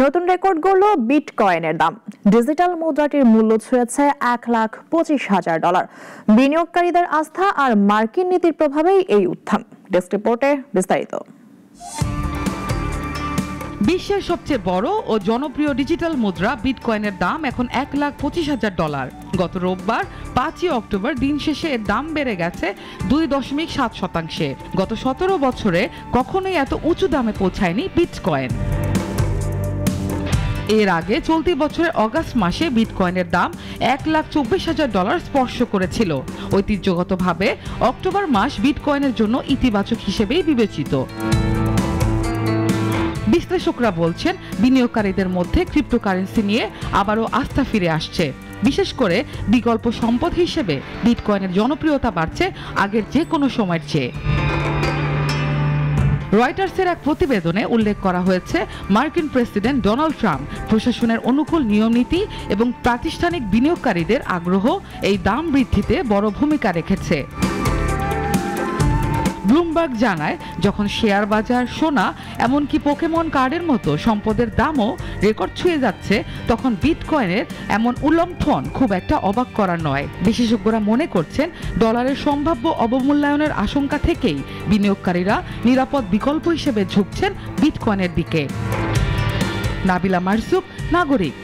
নতুন রেকর্ড গড়ল বিটকয়েনের দাম। ডিজিটাল মুদ্রাটির মূল্য ছুঁয়েছে $1,25,000। বিনিয়োগকারীদের আস্থা আর মার্কিন নীতির প্রভাবেই এই উত্থান। ডেস্ক রিপোর্টে বিস্তারিত। বিশ্বের সবচেয়ে বড় ও জনপ্রিয় ডিজিটাল মুদ্রা বিটকয়েনের দাম এখন $1,25,000। গত রোববার 5 অক্টোবর দিন শেষে এর দাম বেড়ে গেছে 2.7%। গত 17 বছরে কখনোই এত উঁচু দামে পৌঁছায়নি বিটকয়েন। এর আগে চলতি বছরের অগাস্ট মাসে বিটকয়েনের দাম $1,24,000 স্পর্শ করেছিল। ঐতিহ্যগতভাবে অক্টোবর মাস বিটকয়েনের জন্য ইতিবাচক হিসেবেই বিবেচিত। বিশ্লেষকরা বলছেন, বিনিয়োগকারীদের মধ্যে ক্রিপ্টোকারেন্সি নিয়ে আবারও আস্থা ফিরে আসছে। বিশেষ করে বিকল্প সম্পদ হিসেবে বিটকয়েনের জনপ্রিয়তা বাড়ছে আগের যে কোনো সময়ের চেয়ে। রয়টার্সের এক প্রতিবেদনে উল্লেখ করা হয়েছে, মার্কিন প্রেসিডেন্ট ডোনাল্ড ট্রাম্প প্রশাসনের অনুকূল নিয়মনীতি এবং প্রাতিষ্ঠানিক বিনিয়োগকারীদের আগ্রহ এই দাম বৃদ্ধিতে বড় ভূমিকা রেখেছে। ব্লুমবার্গ জানায়, যখন শেয়ার বাজার, সোনা, এমনকি পোকেমন কার্ডের মতো সম্পদের দামও রেকর্ড ছুঁয়ে যাচ্ছে, তখন বিটকয়েনের এমন উল্লম্ফন খুব একটা অবাক করার নয়। বিশেষজ্ঞরা মনে করছেন, ডলারের সম্ভাব্য অবমূল্যায়নের আশঙ্কা থেকেই বিনিয়োগকারীরা নিরাপদ বিকল্প হিসেবে ঝুঁকছেন বিটকয়েনের দিকে। নাবিলা মারজুক, নাগরিক।